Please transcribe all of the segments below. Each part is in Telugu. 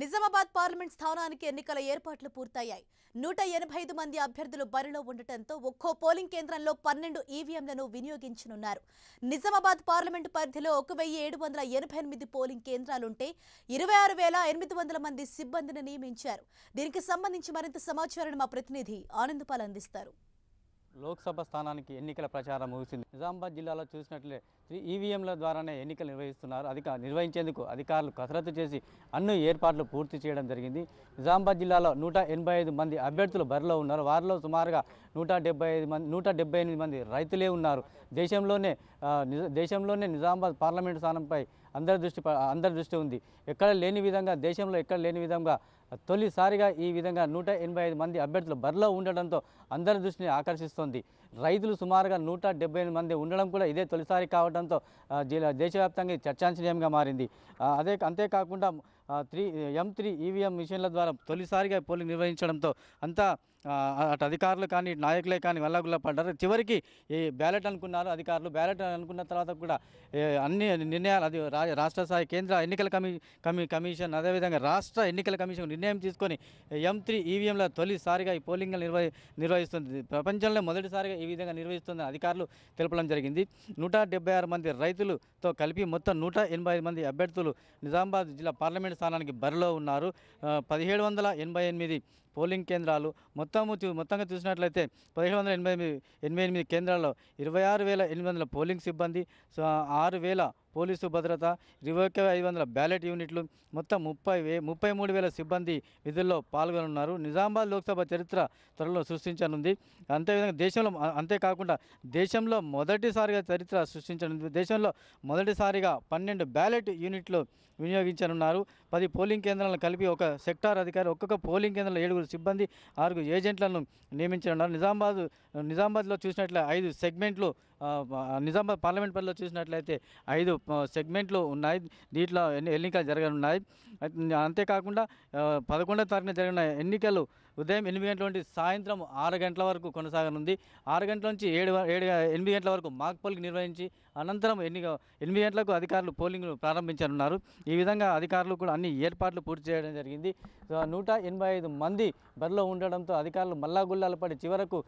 నిజామాబాద్ పార్లమెంట్ స్థానానికి ఎన్నికల ఏర్పాట్లు పూర్తయ్యాయి. 185 మంది అభ్యర్థులు బరిలో ఉండటంతో ఒక్కో పోలింగ్ కేంద్రంలో 12 ఈవీఎంలను వినియోగించనున్నారు. నిజామాబాద్ పార్లమెంట్ పరిధిలో 1788 పోలింగ్ కేంద్రాలుంటే 26,800 మంది సిబ్బందిని నియమించారు. దీనికి సంబంధించి మరింత సమాచారాన్ని మా ప్రతినిధి ఆనందపాల్ అందిస్తారు. లోక్సభ స్థానానికి ఎన్నికల ప్రచారం ముగిసింది. నిజామాబాద్ జిల్లాలో చూసినట్లే ఈవీఎంల ద్వారానే ఎన్నికలు నిర్వహిస్తున్నారు. నిర్వహించేందుకు అధికారులు కసరత్తు చేసి అన్ని ఏర్పాట్లు పూర్తి చేయడం జరిగింది. నిజామాబాద్ జిల్లాలో 185 మంది అభ్యర్థులు బరిలో ఉన్నారు. వారిలో సుమారుగా 178 మంది రైతులే ఉన్నారు. దేశంలోనే నిజామాబాద్ పార్లమెంటు స్థానంపై అందరి దృష్టి ఉంది. దేశంలో ఎక్కడ లేని విధంగా తొలిసారిగా ఈ విధంగా 185 మంది అభ్యర్థులు బరిలో ఉండడంతో అందరి దృష్టిని ఆకర్షిస్తోంది. రైతులు సుమారుగా 178 మంది ఉండడం కూడా ఇదే తొలిసారి కావడంతో దేశవ్యాప్తంగా చర్చాంశనీయంగా మారింది. అంతేకాకుండా M3 ఈవీఎం మిషన్ల ద్వారా తొలిసారిగా పోలింగ్ నిర్వహించడంతో అంతా అటు అధికారులు కానీ నాయకులే కానీ వల్లగుల్ల పడ్డారు. చివరికి ఈ బ్యాలెట్ అనుకున్నారు అధికారులు. బ్యాలెట్ అనుకున్న తర్వాత కూడా అన్ని నిర్ణయాలు రాష్ట్ర స్థాయి కేంద్ర ఎన్నికల కమిషన్ అదేవిధంగా రాష్ట్ర ఎన్నికల కమిషన్ నిర్ణయం తీసుకొని M3 ఈవీఎంల తొలిసారిగా ఈ పోలింగ్ నిర్వహిస్తుంది. ప్రపంచంలో మొదటిసారిగా ఈ విధంగా నిర్వహిస్తుందని అధికారులు తెలపడం జరిగింది. 176 మంది రైతులతో కలిపి మొత్తం 185 మంది అభ్యర్థులు నిజామాబాద్ జిల్లా పార్లమెంట్ స్థానానికి బరిలో ఉన్నారు. 1788 పోలింగ్ కేంద్రాలు మొత్తంగా చూసినట్లయితే 1788 కేంద్రాల్లో 26,800 పోలింగ్ సిబ్బంది, 6,000 పోలీసు భద్రత, 21,500 బ్యాలెట్ యూనిట్లు, మొత్తం 33,000 సిబ్బంది విధుల్లో పాల్గొనున్నారు. నిజామాబాద్ లోక్సభ చరిత్ర త్వరలో సృష్టించనుంది. అంతేకాకుండా దేశంలో మొదటిసారిగా చరిత్ర సృష్టించనుంది. దేశంలో మొదటిసారిగా 12 బ్యాలెట్ యూనిట్లు వినియోగించనున్నారు. 10 పోలింగ్ కేంద్రాలను కలిపి ఒక సెక్టార్ అధికారి, ఒక్కొక్క పోలింగ్ కేంద్రంలో 7 సిబ్బంది, 6 ఏజెంట్లను నియమించనున్నారు. నిజామాబాద్లో చూసినట్లయితే 5 సెగ్మెంట్లు, నిజామాబాద్ పార్లమెంట్ పరిధిలో చూసినట్లయితే 5 సెగ్మెంట్లు ఉన్నాయి. దీంట్లో ఎన్నికలు జరగనున్నాయి. అంతేకాకుండా 11వ తారీఖున జరిగిన ఎన్నికలు ఉదయం 8 గంటల నుండి సాయంత్రం 6 గంటల వరకు కొనసాగనుంది. 6 గంటల నుంచి 8 గంటల వరకు మాక్ పోలింగ్ నిర్వహించి అనంతరం 8 గంటలకు అధికారులు పోలింగ్ ప్రారంభించనున్నారు. ఈ విధంగా అధికారులు కూడా అన్ని ఏర్పాట్లు పూర్తి చేయడం జరిగింది. 185 మంది బరిలో ఉండడంతో అధికారులు మల్లాగుల్లాలు పడి చివరకు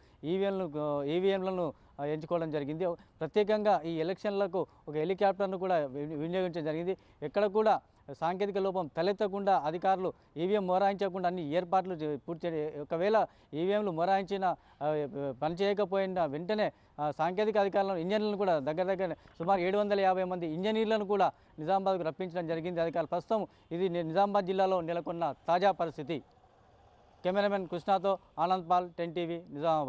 ఈవీఎంలను ఎంచుకోవడం జరిగింది. ప్రత్యేకంగా ఈ ఎలక్షన్లకు ఒక హెలికాప్టర్ను కూడా వినియోగించడం జరిగింది. ఎక్కడ కూడా సాంకేతిక లోపం తలెత్తకుండా అధికారులు ఈవీఎం మొరాయించకుండా అన్ని ఏర్పాట్లు పూర్తి చేయాలి. ఒకవేళ ఈవీఎంలు మొరాయించిన పని చేయకపోయినా వెంటనే సాంకేతిక అధికారులను ఇంజనీర్లను కూడా దగ్గర సుమారు 750 మంది ఇంజనీర్లను కూడా నిజామాబాద్కు రప్పించడం జరిగింది అధికారులు. ప్రస్తుతం ఇది నిజామాబాద్ జిల్లాలో నెలకొన్న తాజా పరిస్థితి. కెమెరామెన్ కృష్ణతో ఆనంద్ పాల్, 10 టీవీ, నిజామాబాద్.